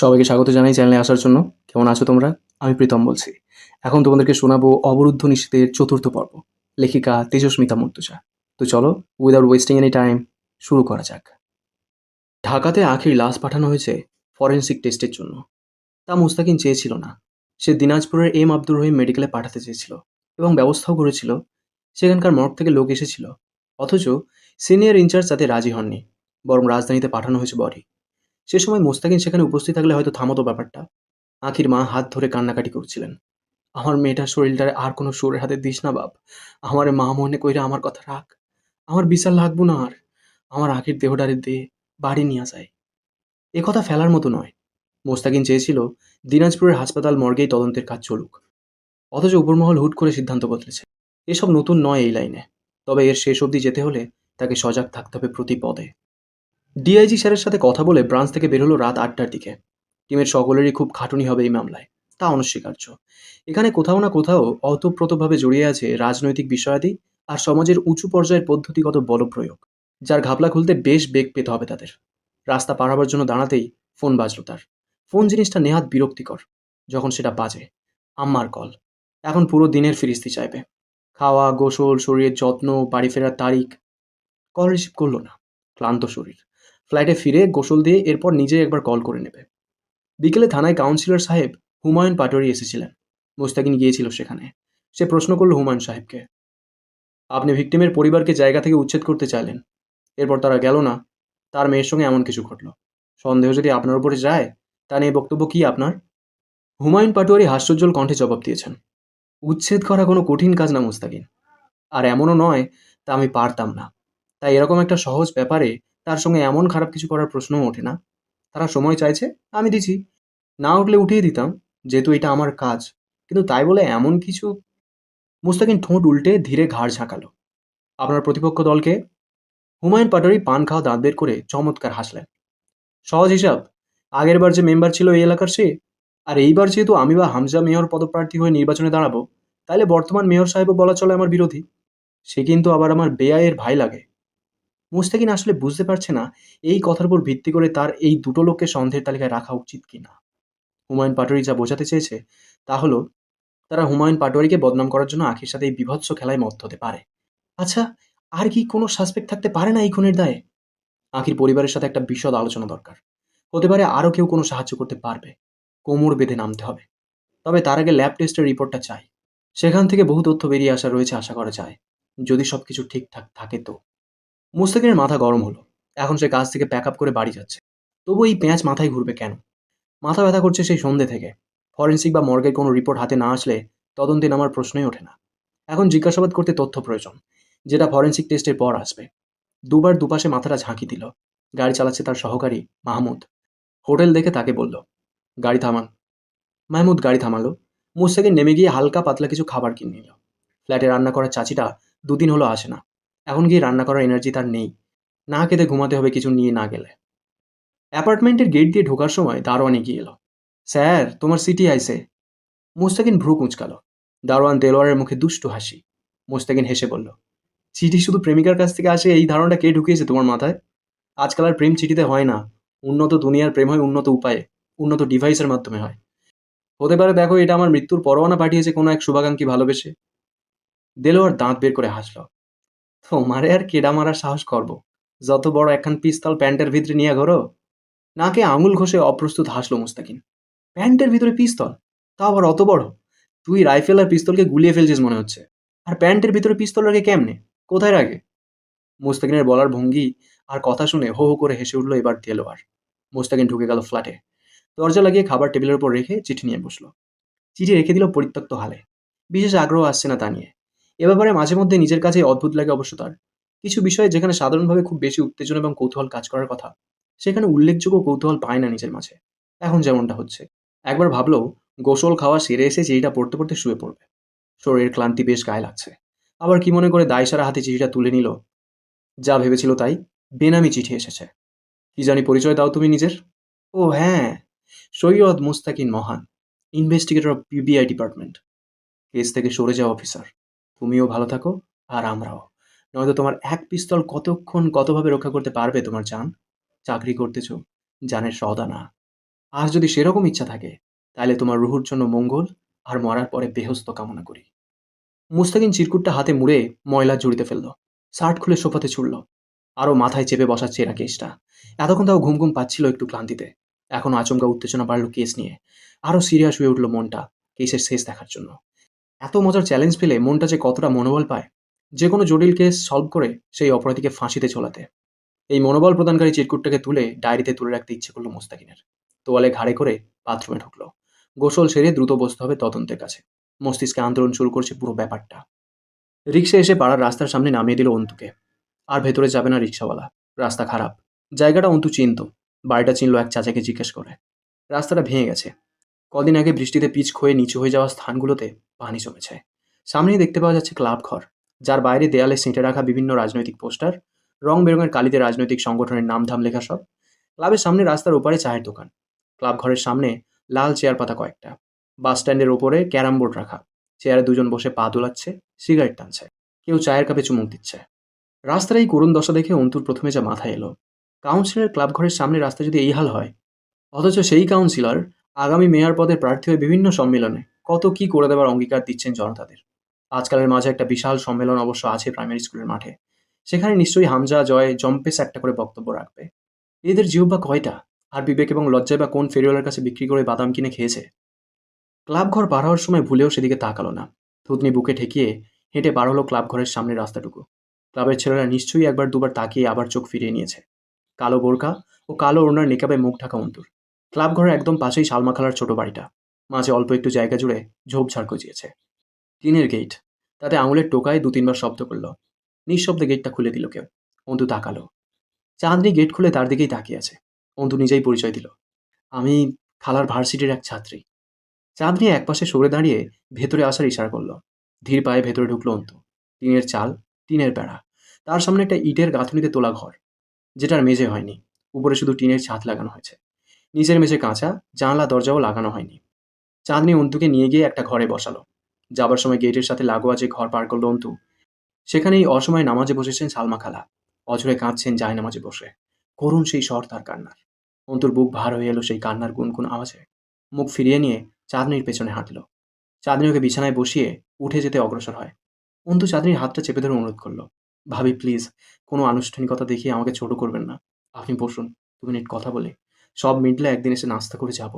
সবাইকে স্বাগত জানাই চ্যানেলে আসার জন্য। কেমন আছো তোমরা? আমি প্রীতম বলছি। এখন তোমাদেরকে শোনাবো অবরুদ্ধ নিষেধের ৪র্থ পর্ব। লেখিকা তেজস্মিতা মর্তুজা। তো চলো, উইদাউট ওয়েস্টিং এনি টাইম শুরু করা যাক। ঢাকাতে আখির লাশ পাঠানো হয়েছে ফরেনসিক টেস্টের জন্য। তা মুস্তাকিন চেয়েছিল না। সে দিনাজপুরের এম আব্দুর রহিম মেডিকেলে পাঠাতে চেয়েছিল এবং ব্যবস্থাও করেছিল। সেখানকার মর্গ থেকে লোক এসেছিল, অথচ সিনিয়র ইনচার্জ তাতে রাজি হননি। বরং রাজধানীতে পাঠানো হয়েছে বডি। সে সময় মোস্তাকিন সেখানে উপস্থিত থাকলে হয়তো থামতো ব্যাপারটা। আখির মা হাত ধরে কান্নাকাটি করছিলেন। আমার মেয়েটার শরীরটারে আর কোনো সুরের হাতে দিস না বাপ। আমারে মা মনে কইরা আমার কথা রাখ। আমার বিচার লাগবো না আর। আমার আখির দেহটারে দে, বাড়ি নিয়া যায়। এ কথা ফেলার মতো নয়। মোস্তাকিন চেয়েছিল দিনাজপুরের হাসপাতাল মর্গেই তদন্তের কাজ চলুক। অথচ উপরমহল হুট করে সিদ্ধান্ত বদলেছে। এসব নতুন নয় এই লাইনে। তবে এর শেষ অবধি যেতে হলে তাকে সজাগ থাকতে হবে প্রতি পদে। ডিআইজি স্যারের সাথে কথা বলে ব্রাঞ্চ থেকে বের হলো রাত ৮টার দিকে। টিমের সকলেরই খুব খাটুনি হবে এই মামলায়, তা অনস্বীকার্য। এখানে কোথাও না কোথাও অতপ্রতভাবে জড়িয়ে আছে রাজনৈতিক বিষয়াদি আর সমাজের উঁচু পর্যায়ের পদ্ধতিগত বলপ্রয়োগ, যার ঘাপলা খুলতে বেশ বেগ পেতে হবে তাদের। রাস্তা পার হবার জন্য দাঁড়াতেই ফোন বাজলো তার। ফোন জিনিসটা নেহাত বিরক্তিকর। যখন সেটা বাজে, আম্মার কল। এখন পুরো দিনের ফিরিস্তি চাইবে। খাওয়া, গোসল, শরীরের যত্ন, বাড়ি ফেরার তারিখ। কল রিসিভ করলো না। ক্লান্ত শরীর। ফ্লাইটে ফিরে গোসল দিয়ে এরপর নিজেই একবার কল করে নেবে। বিকেলে থানায় কাউন্সিলর সাহেব হুমায়ুন পাটোয়ারি এসেছিলেন। মোস্তাকিন গিয়েছিল সেখানে। সে প্রশ্ন করল হুমায়ুন সাহেবকে, আপনি ভিকটিমের পরিবারকে জায়গা থেকে উচ্ছেদ করতে চাইলেন, এরপর তারা গেল না, তার মেয়ের সঙ্গে এমন কিছু ঘটল। সন্দেহ যদি আপনার উপরে যায়, তা নিয়ে বক্তব্য কি আপনার? হুমায়ুন পাটোয়ারি হাস্যোজ্জ্বল কণ্ঠে জবাব দিয়েছেন, উচ্ছেদ করা কোনো কঠিন কাজ না মুস্তাকিন। আর এমনও নয় তা আমি পারতাম না। তাই এরকম একটা সহজ ব্যাপারে তার সঙ্গে এমন খারাপ কিছু করার প্রশ্নও ওঠে না। তারা সময় চাইছে, আমি দিছি। না উঠলে উঠিয়ে দিতাম, যেহেতু এটা আমার কাজ। কিন্তু তাই বলে এমন কিছু। মুস্তাকিন ঠোঁট উল্টে ধীরে ঘাড় ঝাঁকালো। আপনার প্রতিপক্ষ দলকে? হুমায়ুন পাটোয়ারি পান খাওয়া দাঁত বের করে চমৎকার হাসলেন। সহজ হিসাব, আগের বার যে মেম্বার ছিল এই এলাকার সে, আর এইবার যেহেতু আমি বা হামজা মেয়র পদপ্রার্থী হয়ে নির্বাচনে দাঁড়াবো, তাইলে বর্তমান মেয়র সাহেবও বলা চলে আমার বিরোধী। সে কিন্তু আবার আমার বেয়াইয়ের ভাই লাগে। মুস্তাকিন আসলে বুঝতে পারছে না এই কথার উপর ভিত্তি করে তার এই দুটো লোককে সন্দেহের তালিকায় রাখা উচিত কিনা। হুমায়ুন পাটোয়ারি যা বোঝাতে চেয়েছে তা হলো, তারা হুমায়ুন পাটোয়ারিকে বদনাম করার জন্য আখির সাথে এই বীভৎস খেলায় মত্ত হতে পারে। আচ্ছা, আর কি কোনো সাসপেক্ট থাকতে পারে না এই খুনের দায়ে? আখির পরিবারের সাথে একটা বিশদ আলোচনা দরকার। হতে পারে আরও কেউ কোনো সাহায্য করতে পারবে। কোমর বেঁধে নামতে হবে। তবে তার আগে ল্যাব টেস্টের রিপোর্টটা চাই। সেখান থেকে বহু তথ্য বেরিয়ে আসা রয়েছে আশা করা যায়, যদি সবকিছু ঠিকঠাক থাকে তো। মুস্তাকিনের মাথা গরম হলো। এখন সে কাজ থেকে প্যাক আপ করে বাড়ি যাচ্ছে। তবু এই পেঁয়াজ মাথায় ঘুরবে কেন? মাথা ব্যথা করছে সেই সন্ধ্যে থেকে। ফরেনসিক বা মর্গের কোনো রিপোর্ট হাতে না আসলে তদন্তে নামার প্রশ্নই ওঠে না। এখন জিজ্ঞাসাবাদ করতে তথ্য প্রয়োজন, যেটা ফরেনসিক টেস্টের পর আসবে। দুবার দুপাশে মাথাটা ঝাঁকি দিল। গাড়ি চালাচ্ছে তার সহকারী মাহমুদ। হোটেল দেখে তাকে বলল, গাড়ি থামান। মাহমুদ গাড়ি থামালো। মুস্তাকিন নেমে গিয়ে হালকা পাতলা কিছু খাবার কিনে নিল। ফ্ল্যাটে রান্না করার চাচিটা দুদিন হলো আসে না। এখন গিয়ে রান্না করার এনার্জি তার নেই। না খেতে ঘুমাতে হবে কিছু নিয়ে না গেলে। অ্যাপার্টমেন্টের গেট দিয়ে ঢোকার সময় দারোয়ান এগিয়ে এলো। স্যার, তোমার সিটি আইছে। মুস্তাকিন ভ্রু কুঁচকাল। দারোয়ান দেলোয়ারের মুখে দুষ্টু হাসি। মুস্তাকিন হেসে বলল, চিঠি শুধু প্রেমিকার কাছ থেকে আসে এই ধারণাটা কে ঢুকিয়েছে তোমার মাথায়? আজকাল আর প্রেম চিঠিতে হয় না। উন্নত দুনিয়ার প্রেম হয় উন্নত উপায়ে, উন্নত ডিভাইসের মাধ্যমে হয়। হতে পারে দেখো এটা আমার মৃত্যুর পরোয়ানা পাঠিয়েছে কোনো এক শুভাকাঙ্ক্ষী ভালোবেসে। দেলোয়ার দাঁত বের করে হাসল। তোমারে আর কেডা মারার সাহস করব? যত বড় একখান পিস্তল প্যান্টের ভিতরে নিয়ে ঘোরো। নাকে আঙুল ঘষে অপ্রস্তুত হাসলো মুস্তাকিন। প্যান্টের ভিতরে পিস্তল? তা আবার অত বড়? তুই রাইফেল আর পিস্তলকে গুলিয়ে ফেলছিস মনে হচ্ছে। আর প্যান্টের ভিতরে পিস্তল রাখে কেমনে? কোথায় রাখে? মুস্তাকিনের বলার ভঙ্গি আর কথা শুনে হো হো করে হেসে উঠল এবার দেলোয়ার। মুস্তাকিন ঢুকে গেল ফ্ল্যাটে। দরজা লাগিয়ে খাবার টেবিলের উপর রেখে চিঠি নিয়ে বসলো। চিঠি রেখে দিল পরিত্যক্ত হালে। বিশেষ আগ্রহ আসছে না তা নিয়ে। এ ব্যাপারে মাঝে মধ্যে নিজের কাছেই অদ্ভুত লাগে অবশ্য তার। কিছু বিষয়ে যেখানে সাধারণভাবে খুব বেশি উত্তেজনা এবং কৌতূহল কাজ করার কথা, সেখানে উল্লেখযোগ্য কৌতূহল পায় না নিজের মাঝে। এখন যেমনটা হচ্ছে। একবার ভাবলো গোসল খাওয়া সেরে এসে চিঠিটা পড়তে পড়তে শুয়ে পড়বে। শরীরের ক্লান্তি বেশ গায়ে লাগছে। আবার কি মনে করে দায়সারা হাতে চিঠিটা তুলে নিল। যা ভেবেছিল তাই, বেনামি চিঠি এসেছে। কি জানি পরিচয় দাও তুমি নিজের। ও হ্যাঁ, সৈয়দ মুস্তাকিন মহান, investigator of PBI department. Case থেকে সরে যাও অফিসার। তুমিও ভালো থাকো, আর আমরাও। নয়তো তোমার এক পিস্তল কতক্ষণ কতভাবে রক্ষা করতে পারবে তোমার জান? চাকরি করতেছো, জানের সওদা না। আর যদি সেরকম ইচ্ছা থাকে তাহলে তোমার রুহুর জন্য মঙ্গল আর মরার পরে বেহস্ত কামনা করি। মুস্তাকিন চিরকুটটা হাতে মুড়ে ময়লার ঝুড়িতে ফেলল। শার্ট খুলে সোফাতে ছুড়ল। আরও মাথায় চেপে বসাচ্ছে এরা কেসটা। এতক্ষণ তাও ঘুম ঘুম পাচ্ছিল একটু ক্লান্তিতে। এখন আচমকা উত্তেজনা বাড়ল কেস নিয়ে। আরও সিরিয়াস হয়ে উঠল মনটা কেসের শেষ দেখার জন্য। এত মজার চ্যালেঞ্জ পেলে মনটা যে কতটা মনোবল পায় যে কোনো জটিল কেস সলভ করে সেই অপরাধীকে ফাঁসিতে ঝোলাতে। এই মনোবল প্রদানকারী চিরকুটটাকে তুলে ডায়েরিতে তুলে রাখতে ইচ্ছে করলো মোস্তাকিনের। তোয়ালে ঘাড়ে করে বাথরুমে ঢুকলো। গোসল সেরে দ্রুত বসতে হবে তদন্তের কাছে। মস্তিষ্কে আন্দোলন শুরু করছে পুরো ব্যাপারটা। রিক্সা এসে পাড়ার রাস্তার সামনে নামিয়ে দিল অন্তুকে। আর ভেতরে যাবে না রিক্সাওয়ালা। রাস্তা খারাপ। জায়গাটা অন্তু চিনত। বাড়িটা চিনল এক চাচাকে জিজ্ঞেস করে। রাস্তাটা ভেঙে গেছে। কদিন আগে বৃষ্টিতে পিচ ক্ষয়ে নিচু হয়ে যাওয়া স্থানগুলোতে পানি জমেছে। সামনেই দেখতে পাওয়া যাচ্ছে ক্লাব ঘর, যার বাইরে দেয়ালে সেঁটে রাখা বিভিন্ন রাজনৈতিক পোস্টার, রং বেরঙের কালিতে রাজনৈতিক সংগঠনের নামধাম লেখা সব। ক্লাবের সামনে রাস্তার ওপারে চায়ের দোকান। ক্লাব ঘরের সামনে লাল চেয়ার পাতা কয়েকটা। বাস স্ট্যান্ডের ওপরে ক্যারাম বোর্ড রাখা। চেয়ারে দুজন বসে পা দোলাচ্ছে, সিগারেট টানছে। কেউ চায়ের কাপে চুমুক দিচ্ছে। রাস্তার এই করুণ দশা দেখে অন্তুর প্রথমে যা মাথায় এলো, কাউন্সিলর ক্লাব ঘরের সামনে রাস্তা যদি এই হাল হয়, অথচ সেই কাউন্সিলর আগামী মেয়র পদের প্রার্থী হয়ে বিভিন্ন সম্মেলনে কত কি করে দেওয়ার অঙ্গীকার দিচ্ছেন জনতাদের। আজকালের মাঝে একটা বিশাল সম্মেলন অবশ্য আছে প্রাইমারি স্কুলের মাঠে। সেখানে নিশ্চয়ই হামজা জয় জম্পেস একটা করে বক্তব্য রাখবে। এদের জিহ্বা কয়টা, আর বিবেক এবং লজ্জায় বা কোন ফেরিওয়ালার কাছে বিক্রি করে বাদাম কিনে খেয়েছে। ক্লাব ঘর পার হওয়ার সময় ভুলেও সেদিকে তাকালো না। থুতনি বুকে ঠেকিয়ে হেঁটে পার হলো ক্লাব ঘরের সামনে রাস্তাটুকু। ক্লাবের ছেলেরা নিশ্চয়ই একবার দুবার তাকিয়ে আবার চোখ ফিরিয়ে নিয়েছে। কালো বোরকা ও কালো ওড়নার নিকাবে মুখ ঢাকা অন্তুর। ক্লাব ঘরের একদম পাশেই সালমা খালার ছোট বাড়িটা। মাঝে অল্প একটু জায়গা জুড়ে ঝোপঝাড় গজিয়েছে। টিনের গেট। তাতে আঙুলের টোকায় দু তিনবার শব্দ করল। নিঃশব্দে গেটটা খুলে দিল কেউ। অন্তু তাকালো। চাঁদনি গেট খুলে তার দিকেই তাকিয়ে আছে। অন্তু নিজেই পরিচয় দিল। আমি খালার ভার্সিটির এক ছাত্রী। চাঁদনি একপাশে সরে দাঁড়িয়ে ভেতরে আসার ইশারা করলো। ধীর পায়ে ভেতরে ঢুকলো অন্তু। টিনের চাল, টিনের বেড়া। তার সামনে একটা ইটের গাঁথুনিতে তোলা ঘর, যেটার মেঝে হয়নি। উপরে শুধু টিনের ছাদ লাগানো হয়েছে। নিচের মেঝে কাঁচা, জানলা দরজাও লাগানো হয়নি। চাঁদনি অন্তুকে নিয়ে গিয়ে একটা ঘরে বসালো। যাবার সময় গেটের সাথে লাগোয়া যে ঘর পার করলো অন্তু, সেখানেই অসময়ে নামাজে বসেছেন সালমা খালা। অঝরে কাঁদছেন যায় নামাজে বসে। করুণ সেই স্বর তার কান্নার। অন্তুর বুক ভার হয়ে এলো সেই কান্নার গুনগুন আওয়াজে। মুখ ফিরিয়ে নিয়ে চাঁদনির পেছনে হাঁটল। চাঁদনি ওকে বিছানায় বসিয়ে উঠে যেতে অগ্রসর হয়। অন্তু চাঁদনির হাতটা চেপে ধরে অনুরোধ করলো। ভাবি প্লিজ, কোনো আনুষ্ঠানিকতা দেখিয়ে আমাকে ছোট করবেন না। আপনি বসুন, 2 মিনিট কথা বলে সব মিটলে একদিন এসে নাস্তা করে যাব।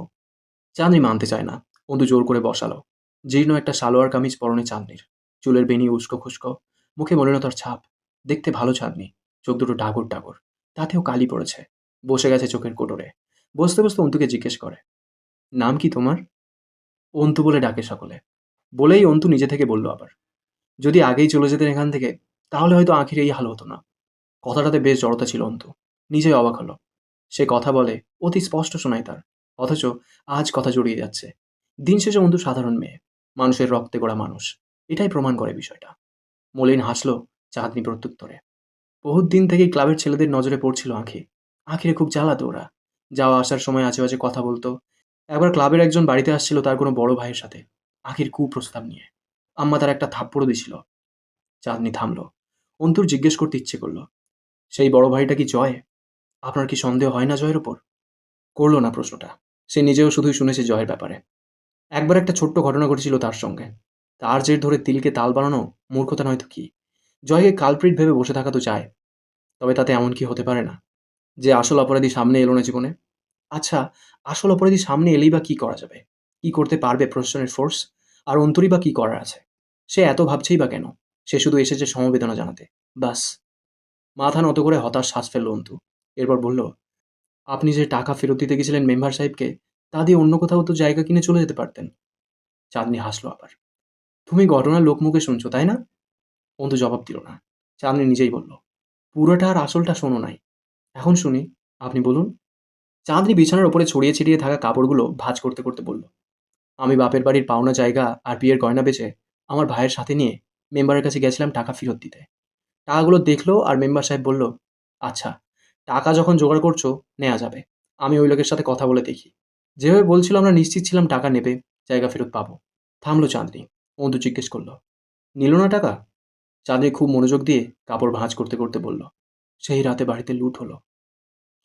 চাঁদনি মানতে চায় না। অন্তু জোর করে বসালো। জীর্ণ একটা সালোয়ার কামিজ পরনে চাঁদনির। চুলের বেনি উস্কো খুস্কো। মুখে মলিনতার ছাপ। দেখতে ভালো চাঁদনি। চোখ দুটো ডাগর ডাগর। তাতেও কালি পড়েছে। বসে গেছে চোখের কোটরে। বসতে বসতে অন্তুকে জিজ্ঞেস করে, নাম কি তোমার? অন্তু বলে ডাকে সকলে। বলেই অন্তু নিজে থেকে বলল আবার, যদি আগেই চলে যেতেন এখান থেকে, তাহলে হয়তো আঁখির এই হাল হতো না। কথাটাতে বেশ জড়তা ছিল অন্তু। নিজেই অবাক হলো। সে কথা বলে, অতি স্পষ্ট শোনায় তার। অথচ আজ কথা জড়িয়ে যাচ্ছে। দিন শেষে অন্তু সাধারণ মেয়ে। মানুষের রক্তে গড়া মানুষ। এটাই প্রমাণ করে বিষয়টা। মলিন হাসল চাঁদনি প্রত্যুত্তরে। বহুত দিন থেকেই ক্লাবের ছেলেদের নজরে পড়ছিল আঁখি। আঁখিরে খুব জ্বালাতো ওরা। যাওয়া আসার সময় আজে বাজে কথা বলতো। একবার ক্লাবের একজন বাড়িতে আসছিল তার কোনো বড় ভাইয়ের সাথে, আঁখির কুপ্রস্তাব নিয়ে। আম্মা তার একটা থাপ্পড়ও দিছিল। চাঁদনি থামল। অন্তুর জিজ্ঞেস করতে ইচ্ছে করলো, সেই বড় ভাইটা কি জয়? আপনার কি সন্দেহ হয় না জয়ের ওপর? করল না প্রশ্নটা। সে নিজেও শুধুই শুনেছে জয়ের ব্যাপারে। একবার একটা ছোট্ট ঘটনা ঘটেছিল তার সঙ্গে। তার জের ধরে তিলকে তাল বানানো মূর্খতা নয়তো কি। জয়কে কালপ্রিট ভেবে বসে থাকা তো চায়। তবে তাতে এমন কি হতে পারে না যে আসল অপরাধী সামনে এলো না জীবনে? আচ্ছা, আসল অপরাধী সামনে এলেই বা কি করা যাবে? কি করতে পারবে প্রশাসনের ফোর্স? আর অন্তরই বা কি করার আছে? সে এত ভাবছেই বা কেন? সে শুধু এসেছে সমবেদনা জানাতে, বাস। মাথা নত করে হতাশ শ্বাস ফেলল অন্তু। এরপর বলল, আপনি যে টাকা ফেরত দিতে গেছিলেন মেম্বার সাহেবকে, তা দিয়ে অন্য কোথাও তো জায়গা কিনে চলে যেতে পারতেন। চাঁদনি হাসলো আবার। তুমি ঘটনার লোকমুখে শুনছো তাই না? অন্তু জবাব দিল না। চাঁদনি নিজেই বলল, পুরোটা আর আসলটা শোনো নাই। এখন শুনি, আপনি বলুন। চাঁদনি বিছানার ওপরে ছড়িয়ে ছিটিয়ে থাকা কাপড়গুলো ভাঁজ করতে করতে বলল, আমি বাপের বাড়ির পাওনা জায়গা আর বিয়ের গয়না বেচে আমার ভাইয়ের সাথে নিয়ে মেম্বারের কাছে গেছিলাম টাকা ফেরত দিতে। টাকাগুলো দেখলো আর মেম্বার সাহেব বলল, আচ্ছা, টাকা যখন জোগাড় করছো নেওয়া যাবে। আমি ওই লোকের সাথে কথা বলে দেখি। যেভাবে বলছিল আমরা নিশ্চিত ছিলাম টাকা নেবে, জায়গা ফেরত পাবো। থামলো চাঁদনি। অন্তু জিজ্ঞেস করলো, নিল না টাকা? চাঁদনি খুব মনোযোগ দিয়ে কাপড় ভাঁজ করতে করতে বলল, সেই রাতে বাড়িতে লুট হলো।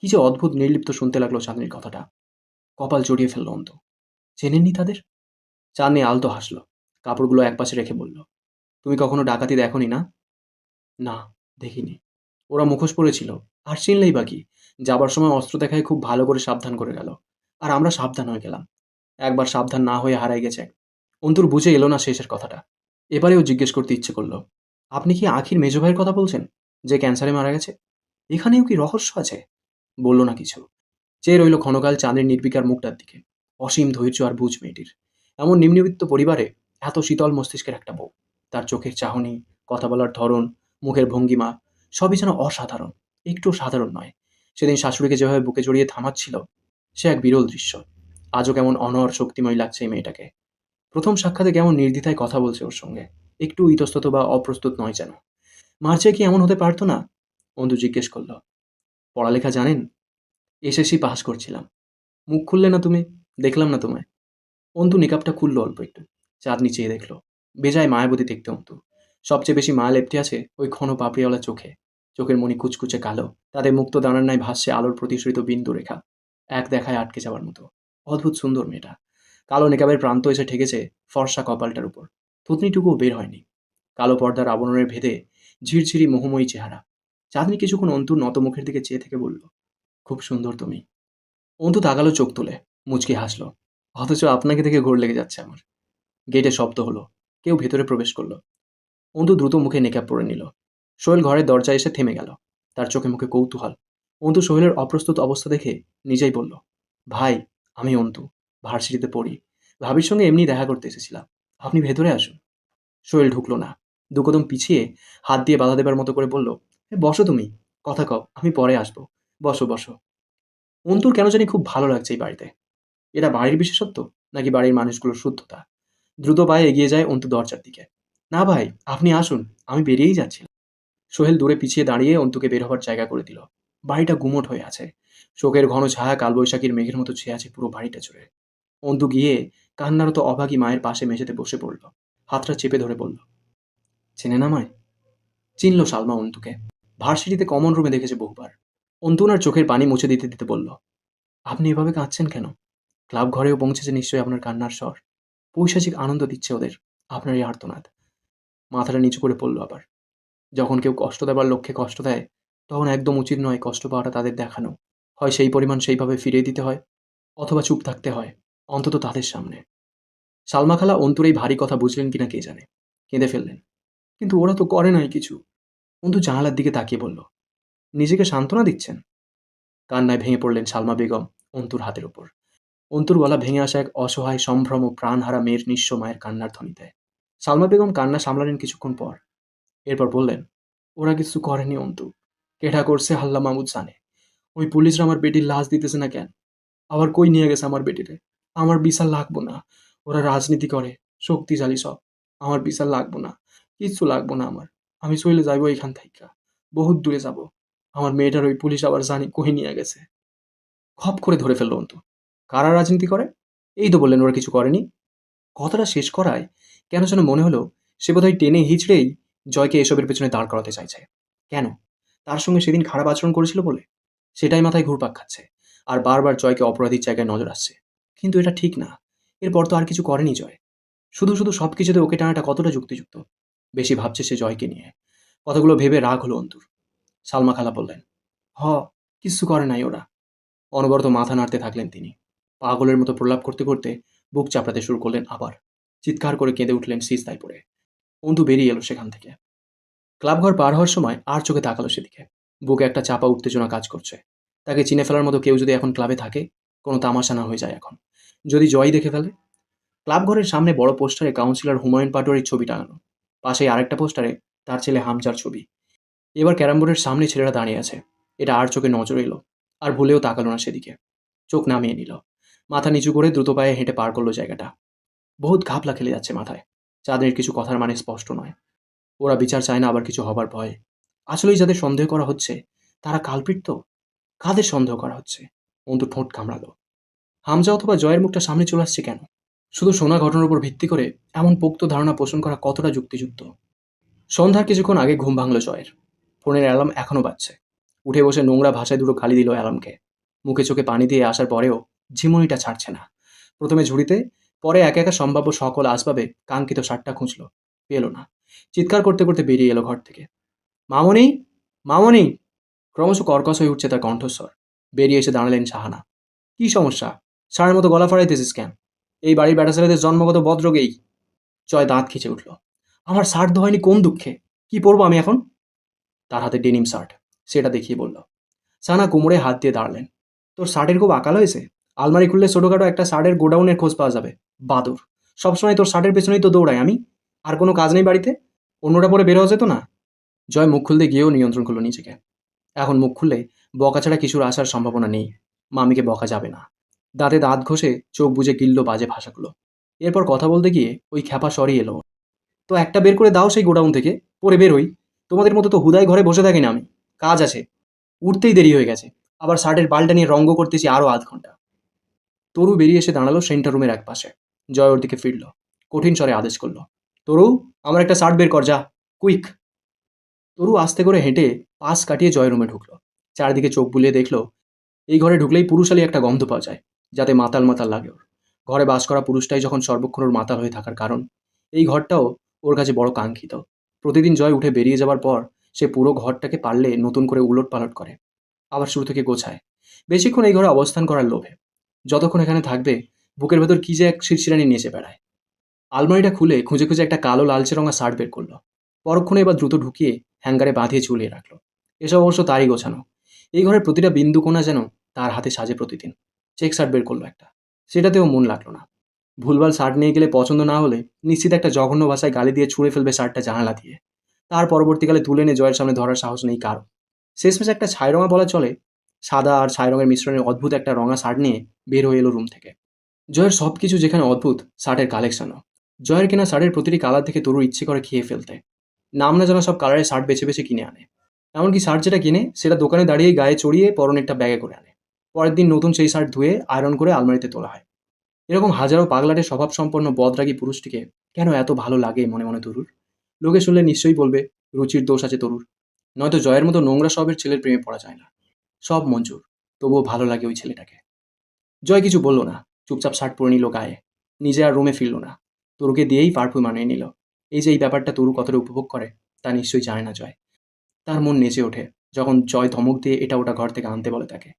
কি যে অদ্ভুত নির্লিপ্ত শুনতে লাগলো চাঁদনির কথাটা। কপাল জড়িয়ে ফেলল অন্তু। চেনেননি তাদের? চাঁদনি আলতো হাসল, কাপড়গুলো একপাশে রেখে বলল, তুমি কখনো ডাকাতি দেখনি না? না, দেখিনি। ওরা মুখোশ পরেছিল, আর চিনলেই বাকি। যাবার সময় অস্ত্র দেখায় খুব ভালো করে সাবধান করে গেল, আর আমরা সাবধান হয়ে গেলাম। একবার সাবধান না হয়ে হারাই গেছে। অন্তুর বুঝে এলো না শেষের কথাটা। এবারেও জিজ্ঞেস করতে ইচ্ছে করলো, আপনি কি আখির মেজো ভাইয়ের কথা বলছেন, যে ক্যান্সারে মারা গেছে? এখানেও কি রহস্য আছে? বলল না কিছু। চেয়ে রইল ক্ষণকাল চাঁদের নির্বিকার মুখটার দিকে। অসীম ধৈর্য আর বুঝ মেয়েটির। এমন নিম্নবিত্ত পরিবারে এত শীতল মস্তিষ্কের একটা বউ। তার চোখের চাহনি, কথা বলার ধরন, মুখের ভঙ্গিমা, সবই যেন অসাধারণ, একটু সাধারণ নয়। সেদিন শাশুড়িকে যেভাবে বুকে জড়িয়ে থামাচ্ছিল, সে এক বিরল দৃশ্য। আজও কেমন অনড় শক্তিময় লাগছে এই মেয়েটাকে। প্রথম সাক্ষাতে কেমন নির্দ্বিধায় কথা বলছে ওর সঙ্গে, একটু ইতস্তত বা অপ্রস্তুত নয় যেন। মার্চে কি এমন হতে পারতো না? অন্তু জিজ্ঞেস করল, পড়ালেখা জানেন? এসএসসি পাস করছিলাম। মুখ খুললে না তুমি, দেখলাম না তোমায়। অন্তু নিকাবটা খুলল অল্প একটু। চাঁদনি চেয়ে দেখল। বেজায় মায়াবতী দেখতে অন্তু। সবচেয়ে বেশি মায়া লেপ্টে আছে ওই ঘন পাপড়িওয়ালা চোখে। চোখের মণি কুচকুচে কালো, তাদের মুক্ত দানার ন্যায় ভাসছে আলোর প্রতিশ্রিত বিন্দু রেখা। এক দেখায় আটকে যাওয়ার মতো। অদ্ভুত সুন্দর মেয়েটা। কালো নিকাবের প্রান্ত এসে ঠেকেছে ফর্সা কপালটার উপর। থুতনিটুকুও বের হয়নি। কালো পর্দার আবরণের ভেদে ঝিরঝিরি মোহময়ী চেহারা। চাঁদনি কিছুক্ষণ অন্তুর নত মুখের দিকে চেয়ে থেকে বলল, খুব সুন্দর তুমি। অন্তু তাকালো চোখ তুলে, মুচকি হাসল। অথচ আপনাকে দেখে ঘোর লেগে যাচ্ছে আমার। গেটে শব্দ হলো। কেউ ভেতরে প্রবেশ করলো। অন্তু দ্রুত মুখে নেকাব পরে নিল। সোহেল ঘরের দরজায় এসে থেমে গেল। তার চোখে মুখে কৌতূহল। অন্তু সোহেলের অপ্রস্তুত অবস্থা দেখে নিজেই বলল, ভাই, আমি অন্তু, ভার্সিটিতে পড়ি। ভাবির সঙ্গে এমনি দেখা করতে এসেছিলাম। আপনি ভেতরে আসুন। সোহেল ঢুকলো না। দু কদম পিছিয়ে হাত দিয়ে বাধা দেবার মতো করে বলল, বসো তুমি, কথা কও, আমি পরে আসবো। বসো বসো। অন্তুর কেন জানি খুব ভালো লাগছে এই বাড়িতে। এটা বাড়ির বিশেষত্ব, নাকি বাড়ির মানুষগুলোর শুদ্ধতা? দ্রুত পায়ে এগিয়ে যায় অন্তু দরজার দিকে। না ভাই, আপনি আসুন, আমি বেরিয়েই যাচ্ছি। সোহেল দূরে পিছিয়ে দাঁড়িয়ে অন্তুকে বের হবার জায়গা করে দিল। বাড়িটা গুমোট হয়ে আছে। শোকের ঘন ছায়া কালবৈশাখীর মেঘের মতো ছেয়ে আছে পুরো বাড়িটা জুড়ে। অন্তু গিয়ে কান্নারত অভাগী মায়ের পাশে মেঝেতে বসে পড়ল। হাতটা চেপে ধরে বলল, চেনে না মায়? চিনল সালমা অন্তুকে। ভার্সিটিতে কমন রুমে দেখেছে বহুবার। অন্তু ওনার চোখের পানি মুছে দিতে দিতে বলল, আপনি এভাবে কাঁদছেন কেন? ক্লাব ঘরেও পৌঁছেছে নিশ্চয়ই আপনার কান্নার স্বর। পৈশাচিক আনন্দ দিচ্ছে ওদের আপনার এই আর্তনাদ। মাথাটা নিচু করে পড়ল আবার। যখন কেউ কষ্ট দেবার লক্ষ্যে কষ্ট দেয়, তখন একদম উচিত নয় কষ্ট পাওয়াটা তাদের দেখানো। হয় সেই পরিমাণ সেইভাবে ফিরিয়ে দিতে হয়, অথবা চুপ থাকতে হয়, অন্তত তাদের সামনে। সালমা খালা অন্তুর এই ভারী কথা বুঝলেন কিনা কে জানে। কেঁদে ফেললেন। কিন্তু ওরা তো করে নাই কিছু। অন্তু জানালার দিকে তাকিয়ে বলল, নিজেকে সান্ত্বনা দিচ্ছেন? কান্নায় ভেঙে পড়লেন সালমা বেগম অন্তুর হাতের ওপর। অন্তুর গলা ভেঙে আসা এক অসহায় সম্ভ্রম ও প্রাণহারা মেয়ের নিঃস্ব মায়ের কান্নার ধ্বনিতে। সালমা বেগম কান্না সামলালেন কিছুক্ষণ পর। এরপর বললেন, ওরা কিছু করেনি অন্তু। কেঠা করছে আল্লাহ মাহমুদ জানে। ওই পুলিশরা আমার বেটির লাশ দিতেছে না কেন? আবার কই নিয়ে গেছে আমার বেটিরে? আমার বিচার লাগবো না। ওরা রাজনীতি করে, শক্তিশালী সব। আমার বিচার লাগবো না, কিচ্ছু লাগবো না আমার। আমি চলে যাইবো এখান থেকে, বহুত দূরে যাব। আমার মেয়েটার ওই পুলিশ আবার জানি কই নিয়ে গেছে। খপ করে ধরে ফেললো অন্তু। কারা রাজনীতি করে? এই তো বললেন ওরা কিছু করেনি। কথাটা শেষ করায় কেন যেন মনে হলো সে বোধহয় টেনে হিচড়েই জয়কে এসবের পেছনে দাঁড় করাতে চাইছে। কেন? তার সঙ্গে সেদিন খারাপ আচরণ করেছিল বলে? সেটাই মাথায় ঘুরপাক খাচ্ছে। আর বারবার জয়কে অপরাধীর জায়গায় নজর আসছে। কিন্তু এটা ঠিক না। এরপর তো আর কিছু করেনি জয়। শুধু শুধু সব কিছুতে ওকে টানাটা কতটা যুক্তিযুক্ত? বেশি ভাবছে সে জয়কে নিয়ে। কথাগুলো ভেবে রাগ হলো অন্তুর। সালমা খালা বললেন, হ, কিচ্ছু করে নাই ওরা। অনবরত মাথা নাড়তে থাকলেন তিনি। পাগলের মতো প্রলাপ করতে করতে বুক চাপড়াতে শুরু করলেন আবার। চিৎকার করে কেঁদে উঠলেন সিজদায় পড়ে। অন্তু বেরিয়ে এলো সেখান থেকে। ক্লাবঘর পার হওয়ার সময় আর চোখে তাকালো সেদিকে। বুকে একটা চাপা উত্তেজনা কাজ করছে। তাকে চিনে ফেলার মতো কেউ যদি এখন ক্লাবে থাকে, কোনো তামাশা না হয়ে যায় এখন। যদি জয় দেখে ফেলে। ক্লাবঘরের সামনে বড় পোস্টারে কাউন্সিলর হুমায়ুন পাটোয়ারির ছবি টাঙানো। পাশেই আরেকটা পোস্টারে তার ছেলে হামজার ছবি। এবার ক্যারাম বোর্ডের সামনে ছেলেরা দাঁড়িয়ে আছে। এটা আর চোখে নজর এলো। আর ভুলেও তাকালো না সেদিকে। চোখ নামিয়ে নিল। মাথা নিচু করে দ্রুত পায়ে হেঁটে পার করলো জায়গাটা। বহুত ঘাপলা খেলে যাচ্ছে মাথায়। চাঁদের কিছু কথার মানে স্পষ্ট নয়। ওরা বিচার চায় না, আবার কিছু হবার ভয়। আসলেই যাদের সন্দেহ করা হচ্ছে, তারা কালপিট তো? কাদের সন্দেহ করা হচ্ছে? অন্তু ঠোঁট কামড়ালো। হামজা অথবা জয়ের মুখটা সামনে চলে আসছে কেন? শুধু শোনা ঘটনার উপর ভিত্তি করে এমন পোক্ত ধারণা পোষণ করা কতটা যুক্তিযুক্ত? সন্ধ্যার কিছুক্ষণ আগে ঘুম ভাঙল জয়ের। ফোনের অ্যালার্ম এখনো বাজছে। উঠে বসে নোংরা ভাষায় দুটো গালি দিল অ্যালার্মকে। মুখে চোখে পানি দিয়ে আসার পরেও ঝিমুনিটা ছাড়ছে না। প্রথমে ঝুড়িতে, পরে একা একা সম্ভাব্য সকল আসবাবে কাঙ্ক্ষিত শার্টটা খুঁজল, পেল না। চিৎকার করতে করতে বেরিয়ে এলো ঘর থেকে। মামনি, মামনি! ক্রমশ কর্কশ হয়ে উঠছে তার কণ্ঠস্বর। বেরিয়ে এসে দাঁড়ালেন শাহানা। কি সমস্যা? ষাঁড়ের মতো গলা ফাড়াইতেছিস কেন? এই বাড়ির বেটা ছেলেদের জন্মগত বদরোগেই। জয় দাঁত খিচে উঠল। আমার শার্ট ধোয়নি কোন দুঃখে? কি পরবো আমি এখন? তার হাতে ডেনিম শার্ট, সেটা দেখিয়ে বলল। সানা কোমরে হাত দিয়ে দাঁড়ালেন। তোর শার্টের খুব আকাল হয়েছে? আলমারি খুললে ছোটোখাটো একটা শার্টের গোডাউনের খোঁজ পাওয়া যাবে। বাদর! সবসময় তোর শার্টের পেছনেই তো দৌড়াই আমি। আর কোনো কাজ নেই বাড়িতে? অন্যটা পরে বের হওয়া যেত না? জয় মুখ খুলতে গিয়েও নিয়ন্ত্রণ করলো নিজেকে। এখন মুখ খুললে বকা ছাড়া কিছুর আসার সম্ভাবনা নেই। মামিকে বকা যাবে না। দাঁতে দাঁত ঘষে চোখ বুজে গিলল বাজে ভাষাগুলো। এরপর কথা বলতে গিয়ে ওই খ্যাপা সরি এলো। তো একটা বের করে দাও সেই গোডাউন থেকে, পরে বের হই। তোমাদের মতো তো হুদাই ঘরে বসে থাকি না আমি। কাজ আছে। উঠতেই দেরি হয়ে গেছে। আবার শার্টের বালটা নিয়ে রঙ্গ করতেছি আরও আধ ঘন্টা। তরু বেরিয়ে এসে দাঁড়ালো সেন্টার রুমের এক পাশে। জয় ওর দিকে ফিরল। কঠিন স্বরে আদেশ করলো। তরু, আমার একটা শার্ট বের কর যা। কুইক! তরু আস্তে করে হেঁটে পাশ কাটিয়ে জয় রুমে ঢুকলো। চারিদিকে চোখ বুলিয়ে দেখলো, এই ঘরে ঢুকলেই পুরুষালী একটা গন্ধ পাওয়া যায়, যাতে মাতাল মাতাল লাগে ওর। ঘরে বাস করা পুরুষটাই যখন সর্বক্ষণ ওর মাতাল হয়ে থাকার কারণ, এই ঘরটাও ওর কাছে বড় কাঙ্ক্ষিত। প্রতিদিন জয় উঠে বেরিয়ে যাবার পর সে পুরো ঘরটাকে পারলে নতুন করে উলট পালট করে, আবার শুরু থেকে গোছায়। বেশিক্ষণ এই ঘরে অবস্থান করার লোভে। যতক্ষণ এখানে থাকবে বুকের ভেতর কি যে এক শিরশিরানি নিচে বেড়ায়। আলমারিটা খুলে খুঁজে খুঁজে একটা কালো লালচে রঙা শার্ট বের করলো। পরক্ষণে এবার দ্রুত ঢুকিয়ে হ্যাঙ্গারে বাঁধিয়ে ঝুলিয়ে রাখলো। এসব অবশ্য তারই গোছানো। এই ঘরের প্রতিটা বিন্দু কোণা যেন তার হাতে সাজে প্রতিদিন। চেক শার্ট বের করলো একটা। সেটাতেও মন লাগলো না। ভুলভাল শার্ট নিয়ে গেলে পছন্দ না হলে নিশ্চিত একটা জঘন্য ভাষায় গালি দিয়ে ছুঁড়ে ফেলবে শার্টটা জানালা দিয়ে। তার পরবর্তীকালে তুলে এনে জয়ের সামনে ধরার সাহস নেই কারো। শেষমেশ একটা ছাই রঙা বলা চলে, সাদা আর ছাই রঙের মিশ্রণে অদ্ভুত একটা রঙা শার্ট নিয়ে বের হয়ে এলো রুম থেকে। জয়ের সব কিছু যেখানে অদ্ভুত, শার্টের কালেকশনও। জয়ের কেনা শার্টের প্রতিটি কালার থেকে তরুর ইচ্ছে করে খেয়ে ফেলতে। নাম না জানা সব কালারের শার্ট বেছে বেছে কিনে আনে। এমনকি শার্ট যেটা কিনে সেটা দোকানে দাঁড়িয়ে গায়ে চড়িয়ে পরনেরটা ব্যাগে করে আনে। পরের দিন নতুন সেই শার্ট ধুয়ে আয়রন করে আলমারিতে তোলা হয়। এরকম হাজারো পাগলাটে স্বভাবসম্পন্ন বদরাগী পুরুষটিকে কেন এত ভালো লাগে মনে মনে তরুর? লোকে শুনলে নিশ্চয়ই বলবে রুচির দোষ আছে তরুর। নয়তো জয়ের মতো নোংরা স্বভাবের ছেলের প্রেমে পড়া যায় না। সব মঞ্জুর, তবুও ভালো লাগে ওই ছেলেটাকে। জয় কিছু বলল না, চুপচাপ শার্ট পরে নিল গায়ে। নিজে আর রুমে ফিরল না। তরুকে দিয়েই পারফিউম আনিয়ে নিল। এই যে এই ব্যাপারটা তরু কতটা উপভোগ করে তা নিশ্চয়ই জানে না জয়। তার মন নেচে ওঠে যখন জয় ধমক দিয়ে এটা ওটা ঘর থেকে আনতে বলে তাকে।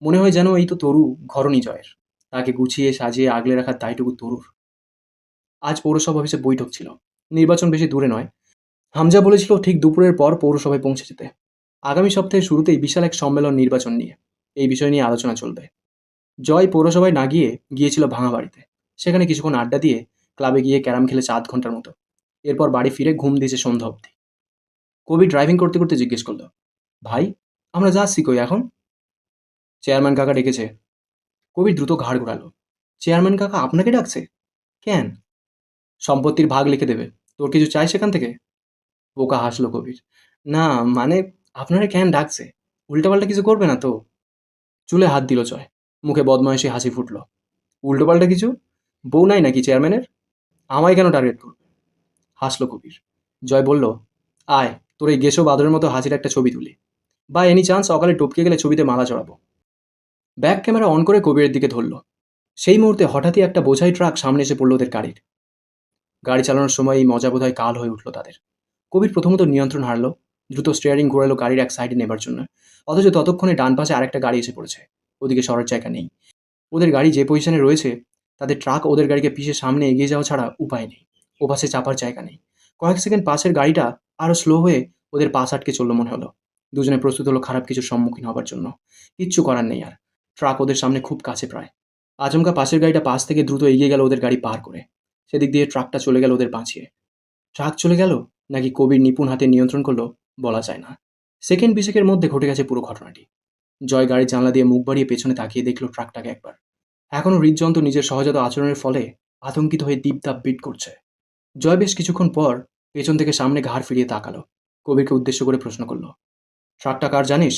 মনে হয় যেন এই তো তরু ঘরণী জয়ের। তাকে গুছিয়ে সাজিয়ে আগলে রাখার দায়টুকু তরুর। আজ পৌরসভা অফিসে বৈঠক ছিল। নির্বাচন বেশি দূরে নয়। হামজা বলেছিল ঠিক দুপুরের পর পৌরসভায় পৌঁছে যেতে। আগামী সপ্তাহের শুরুতেই বিশাল এক সম্মেলন নির্বাচন নিয়ে। এই বিষয় নিয়ে আলোচনা চলবে। জয় পৌরসভায় না গিয়েছিল ভাঙা বাড়িতে। সেখানে কিছুক্ষণ আড্ডা দিয়ে ক্লাবে গিয়ে ক্যারাম খেলেছে আধ ঘন্টার মতো। এরপর বাড়ি ফিরে ঘুম দিয়েছে সন্ধ্যা অবধি। কবি ড্রাইভিং করতে করতে জিজ্ঞেস করলো, ভাই, আমরা যাচ্ছি কই এখন? চেয়ারম্যান কাকা ডেকেছে। কবির দ্রুত ঘাড় ঘোরালো। চেয়ারম্যান কাকা আপনাকে ডাকছে? কেন? সম্পত্তির ভাগ লিখে দেবে। তোর কিছু চাই সেখান থেকে? বোকা হাসলো কবির। না, মানে আপনারা কেন ডাকছে? উল্টাপাল্টা কিছু করবে না তো? চুলে হাত দিল জয়। মুখে বদমাইশি হাসি ফুটল। উল্টোপাল্টা কিছু? বউ নাই নাকি চেয়ারম্যানের? আমায় কেন টার্গেট করবে? হাসলো কবির। জয় বলল, আয় তোর এই গেসো বাদরের মতো হাসির একটা ছবি তুলি। বা এনি চান্স সকালে টপকে গেলে ছবিতে মালা চড়াবো। ব্যাক ক্যামেরা অন করে কবিরের দিকে ধরল। সেই মুহূর্তে হঠাৎই একটা বোঝাই ট্রাক সামনে এসে পড়ল ওদের গাড়ির। গাড়ি চালানোর সময় এই মজা বোধহয় কাল হয়ে উঠল তাদের। কবির প্রথমত নিয়ন্ত্রণ হারল। দ্রুত স্টিয়ারিং ঘোরালো গাড়ির এক সাইডে নেবার জন্য। অথচ ততক্ষণে ডান পাশে আরেকটা গাড়ি এসে পড়েছে। ওদিকে সরার জায়গা নেই। ওদের গাড়ি যে পজিশনে রয়েছে তাদের ট্রাক ওদের গাড়িকে পিষে সামনে এগিয়ে যাওয়া ছাড়া উপায় নেই। ও পাশে চাপার জায়গা নেই। কয়েক সেকেন্ড পাশের গাড়িটা আরও স্লো হয়ে ওদের পাশ আটকে চলল মনে হলো। দুজনে প্রস্তুত হলো খারাপ কিছুর সম্মুখীন হবার জন্য। কিচ্ছু করার নেই আর। ট্রাক ওদের সামনে খুব কাছে প্রায়। আচমকা পাশের গাড়িটা পাশ থেকে দ্রুত এগিয়ে গেল ওদের গাড়ি পার করে। সেদিক দিয়ে ট্রাকটা চলে গেল ওদের বাঁচিয়ে। ট্রাক চলে গেল নাকি কবির নিপুণ হাতে নিয়ন্ত্রণ করলো বলা যায় না। সেকেন্ড বিশেকের মধ্যে ঘটে গেছে পুরো ঘটনাটি। জয় গাড়ির জানলা দিয়ে মুখ বাড়িয়ে পেছনে তাকিয়ে দেখল ট্রাকটাকে একবার। এখনও হৃদযন্ত্র নিজের সহজাত আচরণের ফলে আতঙ্কিত হয়ে দীপদাপ বিট করছে। জয় বেশ কিছুক্ষণ পর পেছন থেকে সামনে ঘাড় ফিরিয়ে তাকালো। কবিরকে উদ্দেশ্য করে প্রশ্ন করল, ট্রাকটা কার জানিস?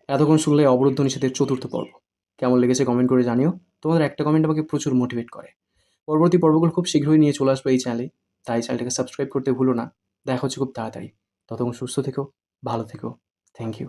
এতক্ষণ শুনলে অবরুদ্ধ নিষেধের চতুর্থ পর্ব। কেমন লেগেছে কমেন্ট করে জানিও। তোমাদের একটা কমেন্ট আমাকে প্রচুর মোটিভেট করে। পরবর্তী পর্বগুলো খুব শীঘ্রই নিয়ে চলে আসবো এই চ্যানেলে। তাই চ্যানেলটাকে সাবস্ক্রাইব করতে ভুলো না। দেখা হচ্ছে খুব তাড়াতাড়ি। ততক্ষণ সুস্থ থেকো, ভালো থেকো। Thank you.